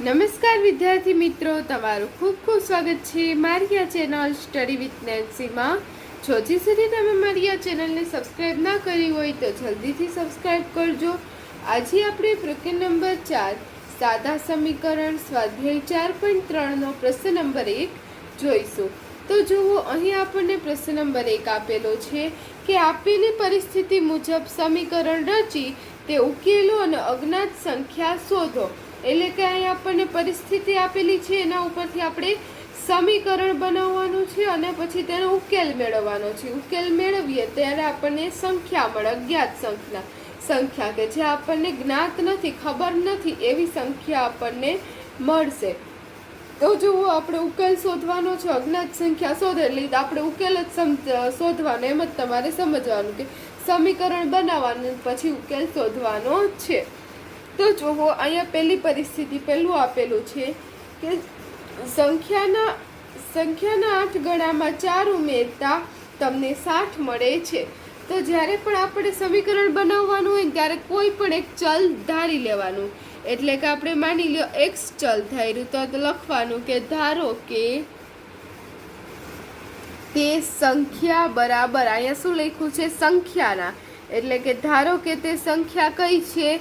નમસ્કાર વિદ્યાર્થી મિત્રો, તમારું ખૂબ ખૂબ સ્વાગત છે મારી આ ચેનલ સ્ટડી વિથ નેન્સીમાં. જો હજી સુધી તમે મારી આ ચેનલને સબસ્ક્રાઈબ ના કરી હોય તો જલ્દીથી સબસ્ક્રાઈબ કરજો. આજે આપણે પ્રકરણ નંબર 4 સાદા સમીકરણ સ્વાધ્યાય 4.3નો પ્રશ્ન નંબર 1 જોઈશું. તો જુઓ, અહીં આપણને પ્રશ્ન નંબર 1 આપેલો છે કે આપેલી પરિસ્થિતિ મુજબ સમીકરણ રચી તે ઉકેલો અને અજ્ઞાત સંખ્યા શોધો. એટલે કે અહીં આપણને પરિસ્થિતિ આપેલી છે, એના ઉપરથી આપણે સમીકરણ બનાવવાનું છે અને પછી તેનો ઉકેલ મેળવવાનો છે. ઉકેલ મેળવીએ ત્યારે આપણને સંખ્યા મળે, અજ્ઞાત સંખ્યા કે જે આપણને જ્ઞાત નથી, ખબર નથી એવી સંખ્યા આપણને મળશે. તો જુઓ, આપણે ઉકેલ શોધવાનો છે, અજ્ઞાત સંખ્યા શોધે એટલે આપણે ઉકેલ જ શોધવાનો, એમ જ તમારે સમજવાનું કે સમીકરણ બનાવવાનું પછી ઉકેલ શોધવાનો છે. તો જુઓ, અહીંયા પહેલી પરિસ્થિતિ પહેલું આપેલું છે કે સંખ્યાના 8 ગણામાં 4 ઉમેરતા તમને 60 મળે છે. તો જ્યારે પણ આપણે સમીકરણ બનાવવાનું હોય ત્યારે કોઈ પણ એક ચલ ધારી લેવાનું. એટલે કે આપણે માની લ્યો x ચલ ધાર્યું તો લખવાનું કે ધારો કે તે સંખ્યા બરાબર, અહીંયા શું લખ્યું છે? સંખ્યાના. એટલે કે ધારો કે તે સંખ્યા કઈ છે?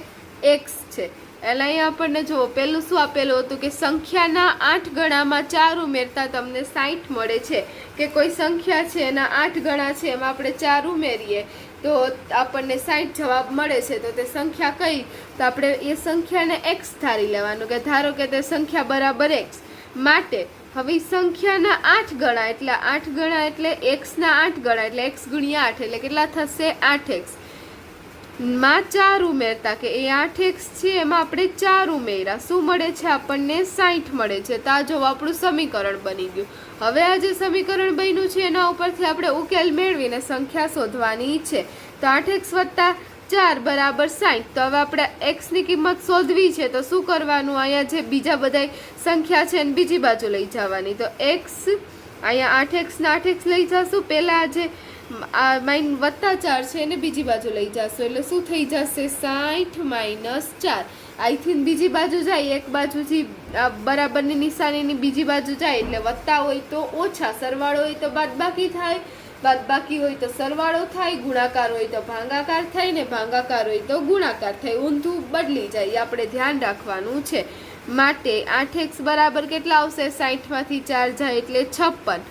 x છે. એટલે અહીંયા આપણને જો પેલું શું આપેલું હતું કે સંખ્યાના 8 ગણામાં 4 ઉમેરતા તમને 60 મળે છે. કે કોઈ સંખ્યા છે એના 8 ગણા છે, એમાં આપણે 4 ઉમેરીએ તો આપણને 60 જવાબ મળે છે. તો તે સંખ્યા કઈ? તો આપણે એ સંખ્યાને x ધારી લેવાનું કે ધારો કે તે સંખ્યા બરાબર x. માટે હવે સંખ્યાના 8 ગણા એટલે 8 ગણા એટલે x ના 8 ગણા એટલે x ગુણ્યા 8 એટલે કેટલા થશે? 8x માં 4 ઉમેરતા કે એ 8x છે એમાં આપણે 4 ઉમેર્યા, શું મળે છે? આપણને 60 મળે છે. તો આ જો આપણું સમીકરણ બની ગયું. હવે આ જે સમીકરણ બન્યું છે એના ઉપરથી આપણે ઉકેલ મેળવીને સંખ્યા શોધવાની છે. તો 8x વત્તા 4 બરાબર 60. તો હવે આપણે x ની કિંમત શોધવી છે તો શું કરવાનું? અહીંયા જે બીજા બધા સંખ્યા છે એને બીજી બાજુ લઈ જવાની. તો x અહીંયા 8x ના 8x લઈ જશું, પહેલા જે માઇન વત્તા 4 છે એને બીજી બાજુ લઈ જશો એટલે શું થઈ જશે? 60 માઇનસ 4. અહીંથી બીજી બાજુ જાય, એક બાજુથી બરાબરની નિશાનીની બીજી બાજુ જાય એટલે વત્તા હોય તો ઓછા, સરવાળો હોય તો બાદબાકી થાય, બાદબાકી હોય તો સરવાળો થાય, ગુણાકાર હોય તો ભાગાકાર થાય ને ભાગાકાર હોય તો ગુણાકાર થાય. ઊંધું બદલી જાય, આપણે ધ્યાન રાખવાનું છે. માટે 8x બરાબર કેટલા આવશે? 60 માંથી 4 જાય એટલે 56.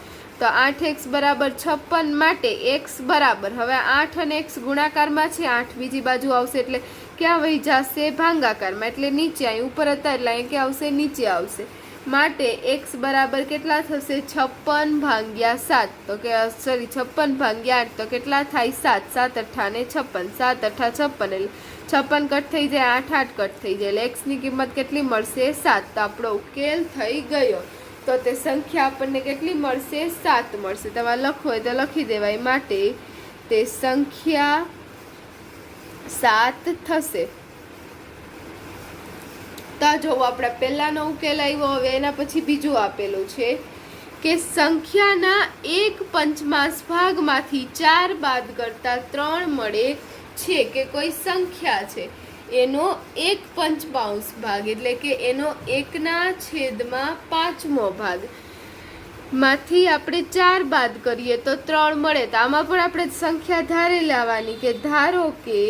તો 8x બરાબર 56 માટે x બરાબર, હવે 8 અને x ગુણાકારમાં છે, 8 બીજી બાજુ આવશે એટલે ક્યાં વહી જશે? ભાગાકારમાં. એટલે નીચે, અહીં ઉપર હતા એટલે અહીં ક્યાં આવશે? નીચે આવશે. માટે x બરાબર કેટલા થશે? 56 ભાગ્યા 7. તો કે 56 ભાગ્યા 8 તો કેટલા થાય? 7. 7 8 ને 56, 7 8 56 એટલે 56 કટ થઈ જાય, 8 8 કટ થઈ જાય એટલે x ની કિંમત કેટલી મળશે? 7. તો આપણો ઉકેલ થઈ ગયો. તો તે સંખ્યા આપણને કેટલી મળશે? 7 મળશે. તમારે લખવું હોય તો લખી દેવાય. માટે તે સંખ્યા 7 થશે. તો જો આપણે પહેલાનો ઉકેલ આવ્યો, હવે એના પછી બીજું આપેલું છે કે સંખ્યાના 1/5 ભાગમાંથી 4 બાદ કરતા 3 મળે છે. કે કોઈ સંખ્યા છે એનો 1/5 ભાગ એટલે કે એનો 1/5 ભાગ માંથી આપણે 4 બાદ કરીએ તો 3 મળે. તો આમાં પણ આપણે સંખ્યા ધારી લેવાની કે ધારો કે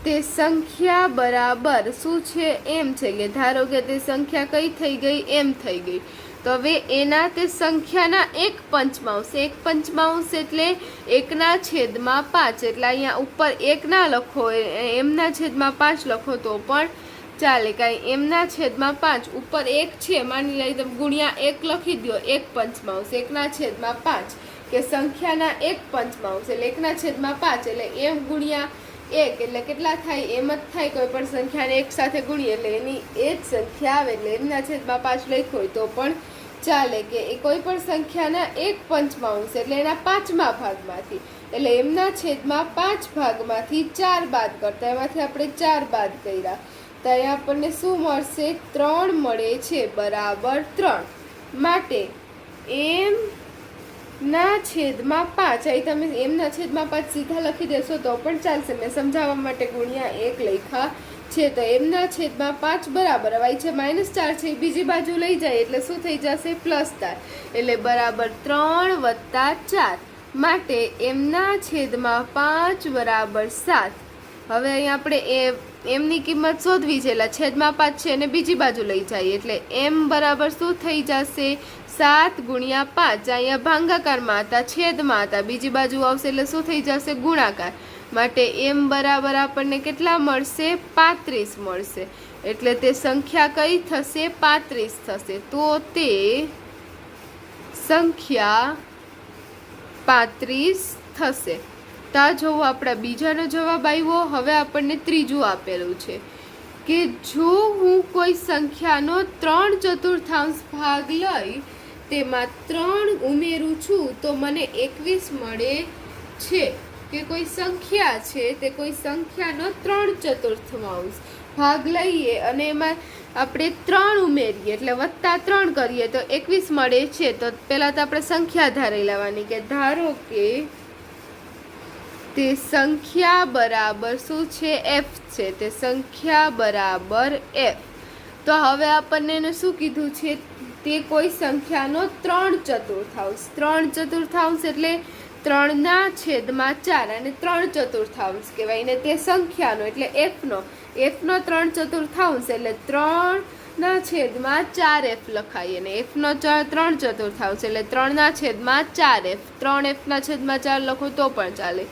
તે સંખ્યા બરાબર શું છે? એમ છે. કે ધારો કે તે સંખ્યા કઈ થઈ ગઈ? એમ થઈ ગઈ. તો હવે એના તે સંખ્યાના 1/5, 1/5 એટલે 1/5. એટલે અહીંયા ઉપર 1 ના લખો, એમના છેદમાં 5 લખો તો પણ ચાલે. કાંઈ એમના છેદમાં 5 ઉપર 1 છે, માની લઈ તમે ગુણ્યા 1 લખી દો. 1/5 1/5 કે સંખ્યાના 1/5 એટલે 1/5 એટલે એમ ગુણ્યા 1 એટલે કેટલા થાય? એમ જ થાય. કોઈ પણ સંખ્યાને 1 સાથે ગુણીએ એટલે એની એ જ સંખ્યા આવે. એટલે એમના છેદમાં 5 લખ્યો હોય તો પણ ચાલે. કે એ કોઈ પણ સંખ્યાના 1/5 એટલે એના 5મા ભાગમાંથી, એટલે એમના છેદમાં 5 ભાગમાંથી 4 બાદ કરતા એમાંથી આપણે 4 બાદ કર્યા તો અહીંયા આપણને શું મળશે? 3 મળે છે બરાબર 3. માટે એમ ના છેદમાં 5, અહીં તમે એમના છેદમાં 5 સીધા લખી દેશો તો પણ ચાલશે. મેં સમજાવવા માટે ગુણ્યા 1 લખ્યા છે તો એમના છેદમાં 5 બરાબર હવે છે -4 છે બીજી બાજુ લઈ જાય એટલે શું થઈ જશે +4 એટલે બરાબર 3 + 4 માટે એમના છેદમાં 5 બરાબર 7 હવે અહીં આપણે એમની કિંમત શોધવી છે એટલે છેદમાં 5 છે અને બીજી બાજુ લઈ જાય એટલે એમ બરાબર શું થઈ જશે 7 × 5 અહીંયા ભાગાકારમાં હતા છેદમાં હતા બીજી બાજુ આવશે એટલે શું થઈ જશે ગુણાકાર માટે એમ બરાબર આપણને કેટલા મળશે 35 મળશે એટલે તે સંખ્યા કઈ થશે 35 થશે તો તે સંખ્યા 35 થશે તો આ જોવો આપણા બીજાનો જવાબ આવ્યો હવે આપણને ત્રીજું આપેલું છે કે જો હું કોઈ સંખ્યાનો 3/4 ભાગ લઈ તેમાં 3 ઉમેરું છું તો મને 21 મળે છે કે કોઈ સંખ્યા છે તે કોઈ સંખ્યાનો 3/4 ભાગ લઈએ અને એમાં આપણે 3 ઉમેરીએ એટલે +3 કરીએ તો 21 મળે છે તો પહેલા તો આપણે સંખ્યા ધારી લેવાની કે ધારો કે તે સંખ્યા બરાબર શું છે f છે તે સંખ્યા બરાબર f તો હવે આપણને એને શું કીધું છે તે કોઈ સંખ્યાનો 3/4 એટલે 3/4 અને 3/4 કહેવાય ને તે સંખ્યાનો એટલે f નો 3/4 એટલે 3/4f લખાય અને f નો 3/4 એટલે 3/4f 3f/4 લખો તો પણ ચાલે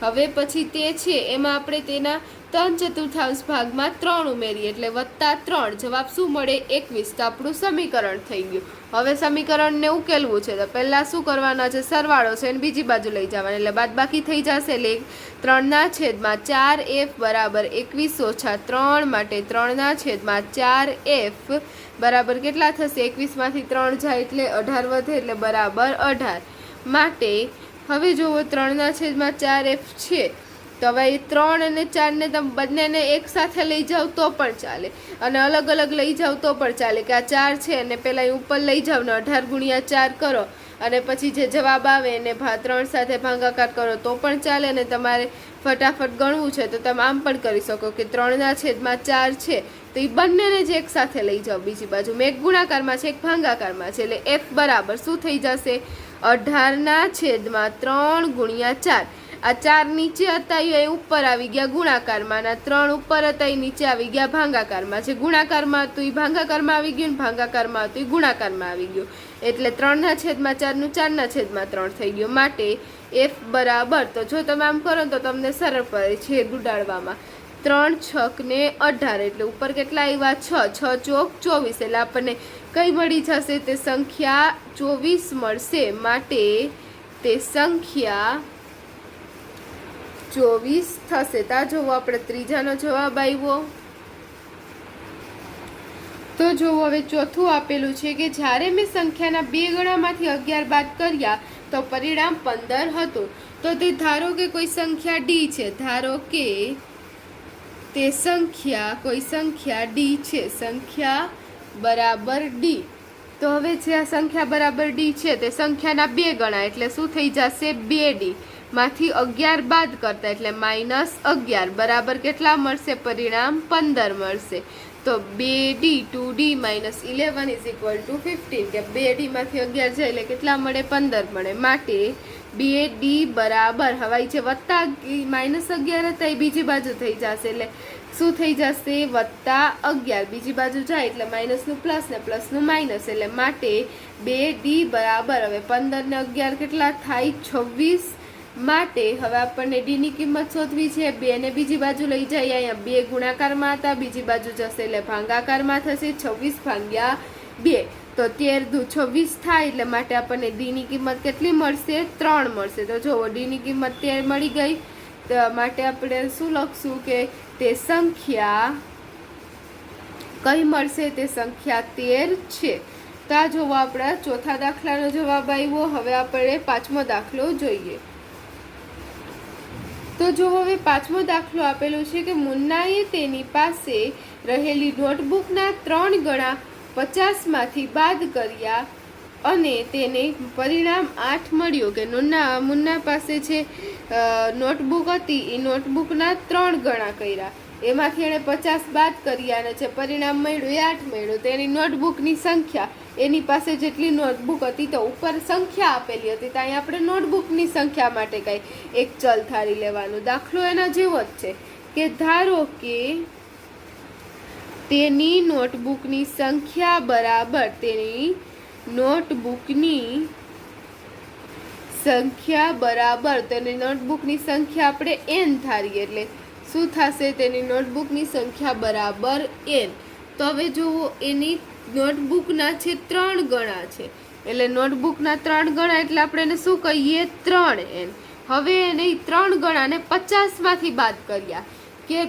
હવે પછી તે છે એમાં આપણે તેના 3/4 ભાગમાં 3 ઉમેરીએ એટલે +3 જવાબ શું મળે 21 તો આપણું સમીકરણ થઈ ગયું હવે સમીકરણને ઉકેલવું છે તો પહેલા શું કરવાના છે સરવાળો છે અને બીજી બાજુ લઈ જવાના એટલે બાદબાકી થઈ જશે એટલે 3/4f બરાબર 21 - 3 માટે 3/4f બરાબર કેટલા થશે 21 માંથી 3 જાય એટલે 18 વધે એટલે બરાબર 18 માટે હવે જુઓ 3/4f છે તો હવે 3 અને 4 ને તમે બંનેને એક સાથે લઈ જાઓ તો પણ ચાલે અને અલગ અલગ લઈ જાઓ તો પણ ચાલે કે આ 4 છે અને પહેલાં ઉપર લઈ જાઓ ને 18 × 4 કરો અને પછી જે જવાબ આવે એને 3 સાથે ભાગાકાર કરો તો પણ ચાલે અને તમારે ફટાફટ ગણવું છે તો તમે આમ પણ કરી શકો કે 3/4 છે તો એ બંનેને જ એક સાથે લઈ જાઓ બીજી બાજુ મેં એક ગુણાકારમાં છે એક ભાગાકારમાં છે એટલે f બરાબર શું થઈ જશે 18/3 × 4 આ 4 નીચે હતા એ ઉપર આવી ગયા ગુણાકારમાં ના 3 ઉપર હતા એ નીચે આવી ગયા ભાગાકારમાં છે ગુણાકારમાં હતું એ ભાગાકારમાં આવી ગયું ને ભાગાકારમાં હતું એ ગુણાકારમાં આવી ગયું એટલે 3/4 નું 4/3 થઈ ગયું માટે f બરાબર તો જો તમે આમ કરો તો તમને સરળ પડે છે ગુડાડવામાં 3 × 6 ને 18 એટલે ઉપર કેટલા આવ્યા 6 ચોક 24 એટલે આપણને કઈ મળી જશે તે સંખ્યા 24 મળશે માટે તે સંખ્યા 24 થશે તા જોવો આપણે ત્રીજાનો જવાબ આવ્યો તો જોવો હવે ચોથું આપેલું છે કે જ્યારે મેં સંખ્યાના 2 ગણામાંથી 11 બાદ કર્યા તો પરિણામ 15 હતું તો તે ધારો કે કોઈ સંખ્યા d છે ધારો કે તે સંખ્યા કોઈ સંખ્યા d છે સંખ્યા બરાબર d તો હવે જે આ સંખ્યા બરાબર d છે તે સંખ્યાના 2 ગણા એટલે શું થઈ જશે 2d માંથી 11 બાદ કરતા એટલે -11 બરાબર કેટલા મળશે પરિણામ 15 મળશે તો 2d 2d - 11 = 15 કે 2d માંથી 11 જાય એટલે કેટલા મળે 15 મળે માટે 2d બરાબર હવે છે વત્તા -11 હતા એ બીજી બાજુ થઈ જશે એટલે શું થઈ જશે +11 બીજી બાજુ જાય એટલે માઇનસનું પ્લસ ને પ્લસનું માઇનસ એટલે માટે 2d બરાબર હવે 15 ને 11 કેટલા થાય 26 માટે હવે આપણને d ની કિંમત શોધવી છે 2 ને બીજી બાજુ લઈ જઈએ અહીંયા 2 ગુણાકારમાં હતા બીજી બાજુ જશે એટલે ભાગાકારમાં થશે 26/2 તો 13 દુ 26 થાય એટલે માટે આપણને d ની કિંમત કેટલી મળશે 3 મળશે તો જુઓ d ની કિંમત 13 મળી ગઈ તો માટે આપણે શું લખશું કે તે સંખ્યા કઈ મળશે તે સંખ્યા 13 છે તો આ જોવો આપણા ચોથા દાખલાનો જવાબ આવ્યો હવે આપણે પાંચમો દાખલો જોઈએ તો જો હવે પાંચમો દાખલો આપેલો છે કે મુન્નાએ તેની પાસે રહેલી નોટબુકના 3 ગણા 50 માંથી બાદ કર્યા અને તેને પરિણામ 8 મળ્યું કે મુન્ના પાસે છે નોટબુક હતી એ નોટબુકના 3 ગણા કર્યા એમાંથી એણે 50 બાદ કર્યા અને જે પરિણામ મળ્યું એ 8 મળ્યું. તો એની નોટબુકની સંખ્યા, એની પાસે જેટલી નોટબુક હતી તો ઉપર સંખ્યા આપેલી હતી, તો અહીં આપણે નોટબુકની સંખ્યા માટે કંઈ એક ચલ ધારી લેવાનું. દાખલો એના જેવો જ છે કે ધારો કે તેની નોટબુકની સંખ્યા બરાબર તેની નોટબુકની સંખ્યા બરાબર તેની નોટબુકની સંખ્યા આપણે n ધારીએ, એટલે શું થશે? તેની નોટબુકની સંખ્યા બરાબર n. તો હવે જુઓ, એની નોટબુકના છે 3 ગણા છે, એટલે નોટબુકના 3 ગણા એટલે આપણે એને શું કહીએ? 3n. હવે એને 3 ગણાને 50 માંથી બાદ કર્યા કે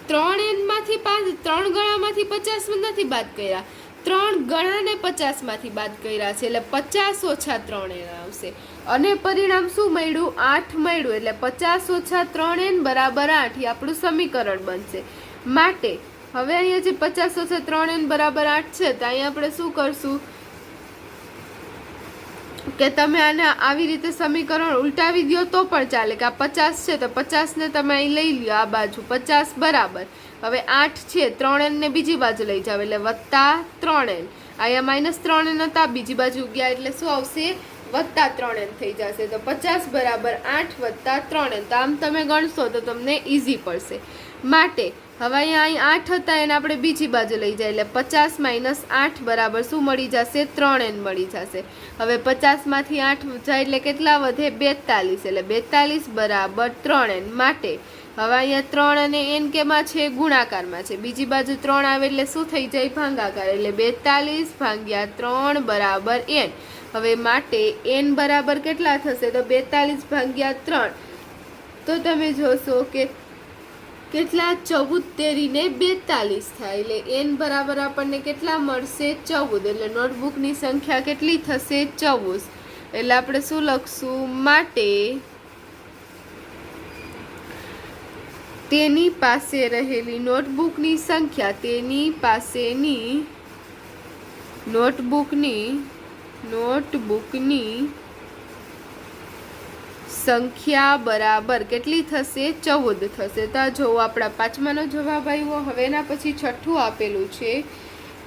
3n માંથી 3 ગણામાંથી 50 નથી બાદ કર્યા, 3 ગણાને 50 માંથી બાદ કર્યા છે, એટલે 50 ઓછા 3n આવશે અને પરિણામ શું મળ્યું? 8 મળ્યું. એટલે 50 ઓછા 3n બરાબર 8 એ આપણું સમીકરણ બનશે. માટે હવે અહીંયા જે 50 ઓછા 3n બરાબર 8 છે, તો અહીંયા આપણે શું કરશું કે તમે આને આવી રીતે સમીકરણ ઉલટાવી દો તો પણ ચાલે, કે આ 50 છે તો 50 ને તમે અહીં લઈ લ્યો આ બાજુ, 50 બરાબર હવે 8 છે, 3n ને બીજી બાજુ લઈ જાવ એટલે વત્તા 3n. અહીંયા -3n હતા, બીજી બાજુ ગયા એટલે શું આવશે? વત્તા 3n થઈ જશે. તો 50 બરાબર 8 વત્તા 3n. તો આમ તમે ગણશો તો તમને ઈઝી પડશે. માટે હવે અહીં 8 હતા એને આપણે બીજી બાજુ લઈ જાય એટલે 50 - 8 બરાબર શું મળી જશે? 3n મળી જશે. હવે 50 માંથી 8 જાય એટલે કેટલા વધે? 42. એટલે 42 બરાબર 3n. માટે હવે અહીંયા 3 અને n કેમાં છે? ગુણાકારમાં છે. બીજી બાજુ 3 આવે એટલે શું થઈ જાય? ભાગાકાર. એટલે 42 ભાગ્યા 3 બરાબર n. હવે માટે n બરાબર કેટલા થશે? તો 42 ભાગ્યા 3. તો તમે જોશો કે કેટલા? 14 તેરીને 42 થાય, એટલે n બરાબર આપણને કેટલા મળશે? 14. એટલે નોટબુકની સંખ્યા કેટલી થશે? 14. એટલે આપણે શું લખશું? માટે તેની પાસે રહેલી નોટબુકની સંખ્યા, તેની પાસેની નોટબુકની સંખ્યા બરાબર કેટલી થશે? 14 થશે. તો આ જોવો આપણા 5માનો જવાબ આવ્યો. હવે એના પછી 6થું આપેલું છે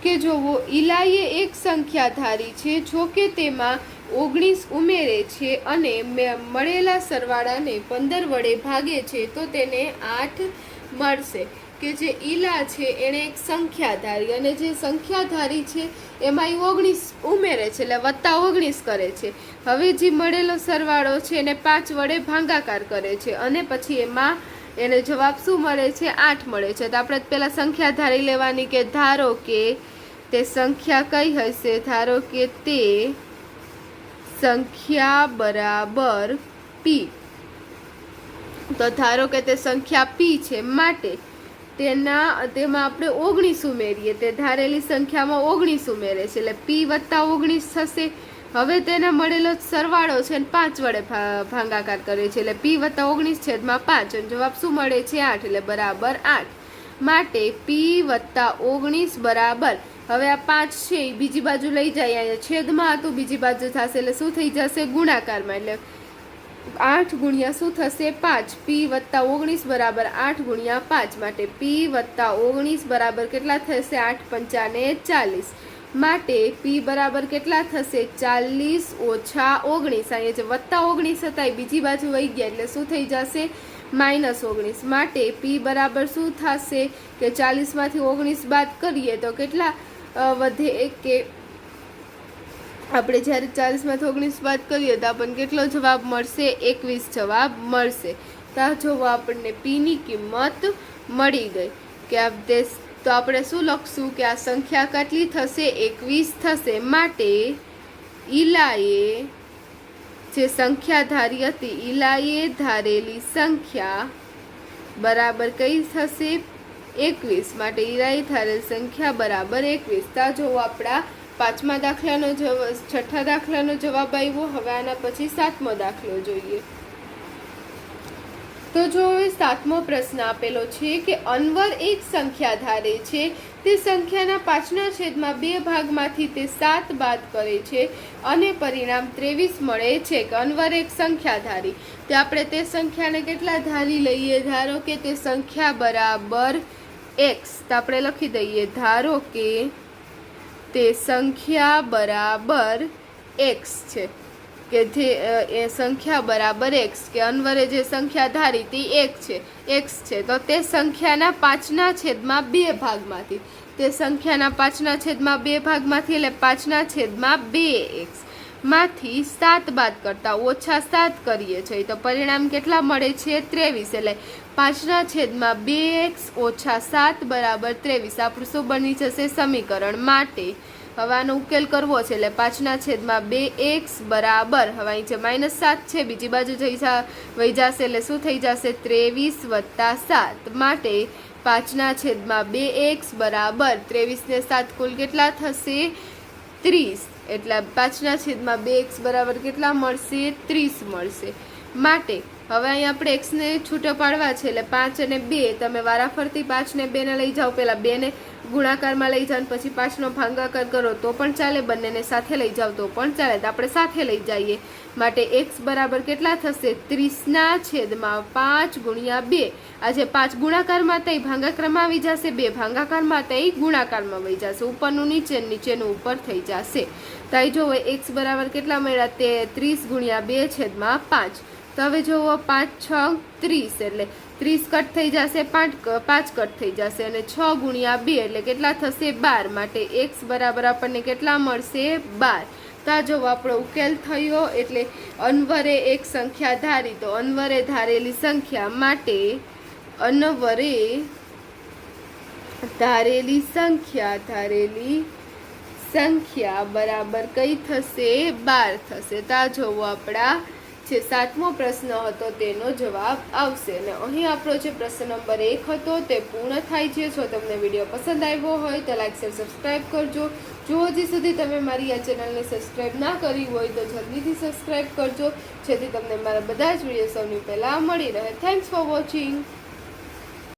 કે જોવો, ઈલાએ એક સંખ્યા ધારી છે, જો કે તેમાં 19 ઉમેરે છે અને મળેલા સરવાળાને 15 વડે ભાગે છે તો તેને 8 મળશે. કે જે ઈલા છે એણે એક સંખ્યા ધારી અને જે સંખ્યા ધારી છે એમાં 19 ઉમેરે છે એટલે વત્તા 19 કરે છે. હવે જે મળેલો સરવાળો છે એને 5 વડે ભાગાકાર કરે છે અને પછી એમાં એને જવાબ શું મળે છે? 8 મળે છે. તો આપણે પહેલાં સંખ્યા ધારી લેવાની કે ધારો કે તે સંખ્યા કઈ હશે? ધારો કે તે સંખ્યા બરાબર p. તો ધારો કે તે સંખ્યા p છે, માટે તેમાં આપણે 19 ઉમેરીએ. તે ધારેલી સંખ્યામાં 19 ઉમેરે છે એટલે p વત્તા 19 થશે. હવે તેને મળેલો સરવાળો છે 5 વડે ભાગાકાર કરે છે એટલે p વત્તા 19 છેદમાં 5 અને જવાબ શું મળે છે? 8. એટલે બરાબર 8. માટે p વત્તા 19 બરાબર, હવે આ 5 છે એ બીજી બાજુ લઈ જાય, અહીંયા છેદમાં હતું બીજી બાજુ થશે એટલે શું થઈ જશે? ગુણાકારમાં. એટલે 8 ગુણ્યા શું થશે? 5. p વત્તા 19 બરાબર 8 ગુણ્યા 5. માટે p વત્તા 19 બરાબર કેટલા થશે? 8 પંચાને 40. માટે p બરાબર કેટલા થશે? 40 ઓછા 19. અહીંયા જે વત્તા 19 હતા એ બીજી બાજુ વહી ગયા એટલે શું થઈ જશે? -19. માટે p બરાબર શું થશે કે 40 માંથી 19 બાદ કરીએ તો કેટલા વધે? કે આપણે જ્યારે 40 માંથી 19 બાદ કરીએ તો આપણને કેટલો જવાબ મળશે? 21 જવાબ મળશે. તો જોવો આપણને p ની કિંમત મળી ગઈ. કે તો આપણે શું લખશું કે આ સંખ્યા કેટલી થશે? 21 થશે. માટે ઈલાએ જે સંખ્યા ધારી હતી, ઈલાએ ધારેલી સંખ્યા બરાબર કઈ થશે? 21. માટે ઈલાએ ધારેલી સંખ્યા બરાબર 21. તો જોવો આપણા 5મા દાખલાનો જવાબ, 6થા દાખલાનો જવાબ આવ્યો. હવે આના પછી 7મો દાખલો જોઈએ. તો જો 7મો પ્રશ્ન આપેલો છે કે અનવર એક સંખ્યા ધારે છે, તે સંખ્યાના 5ના છેદમાં 2 ભાગમાંથી તે 7 બાદ કરે છે અને પરિણામ 23 મળે છે કે અનવર એક સંખ્યા ધારી. તો આપણે તે સંખ્યાને કેટલા ધારી લઈએ? ધારો કે તે સંખ્યા બરાબર x. તો આપણે લખી દઈએ ધારો કે તે સંખ્યા બરાબર x છે કે જે સંખ્યા બરાબર x કે અનવરે જે સંખ્યા ધારી તે x છે. તો તે સંખ્યાના 5ના છેદમાં 2 ભાગમાંથી તે સંખ્યાના 5ના છેદમાં 2 ભાગમાંથી એટલે 5ના છેદમાં 2x માંથી 7 બાદ કરતા ઓછા 7 કરીએ છીએ તો પરિણામ કેટલા મળે છે? 23. એટલે 5ના છેદમાં 2x ઓછા 7 બરાબર 23. આપણું શું બની જશે? સમીકરણ. માટે હવે આનો ઉકેલ કરવો છે એટલે 5ના છેદમાં 2x બરાબર, હવે અહીં છે -7 છે, બીજી બાજુ વહી જશે એટલે શું થઈ જશે? 23 વત્તા 7. માટે 5ના છેદમાં 2x બરાબર 23 ને 7 કુલ કેટલા થશે? 30. એટલે 5ના છેદમાં 2x બરાબર કેટલા મળશે? 30 મળશે. માટે હવે અહીં આપણે x ને છૂટા પાડવા છે એટલે 5 અને 2 તમે વારાફરતી 5 ને 2 ને લઈ જાઓ, પહેલા 2 ને ગુણાકારમાં લઈ જાઓ પછી 5 નો ભાગાકાર કરો તો પણ ચાલે, બંનેને સાથે લઈ જાઓ તો પણ ચાલે. તો આપણે સાથે લઈ જઈએ. માટે x બરાબર કેટલા થશે? 30ના છેદમાં 5 ગુણ્યા 2. આજે 5 ગુણાકારમાં થઈ ભાગાકારમાં આવી જશે, 2 ભાગાકારમાં થઈ ગુણાકારમાં વહી જશે, ઉપરનું નીચે નીચેનું ઉપર થઈ જશે. તો અહીં જોવો x બરાબર કેટલા મળ્યા? તે 30 ગુણ્યા 2 છેદમાં 5. તો હવે જોવો 5 6 30 એટલે 30 કટ થઈ જશે, 5 કટ થઈ જશે અને 6 ગુણ્યા 2 એટલે કેટલા થશે? 12. માટે x બરાબર આપણને કેટલા મળશે? 12. તો આ જો આપણો ઉકેલ થયો. એટલે અનવરે એક સંખ્યા ધારી તો અનવરે ધારેલી સંખ્યા માટે અનવરે ધારેલી સંખ્યા બરાબર કઈ થશે? 12 થશે. તો આ જોવો આપણા જે 7મો પ્રશ્ન હતો તેનો જવાબ આવશે. અને અહીં આપણો જે પ્રશ્ન નંબર 1 હતો તે પૂર્ણ થાય છે. જો તમને વિડીયો પસંદ આવ્યો હોય તો લાઈક શેર સબસ્ક્રાઈબ કરજો. જો હજી સુધી તમે મારી આ ચેનલને સબસ્ક્રાઈબ ના કરી હોય તો જલ્દીથી સબસ્ક્રાઈબ કરજો જેથી તમને મારા બધા જ વિડીયો સૌથી પહેલાં મળી રહે. Thanks for watching.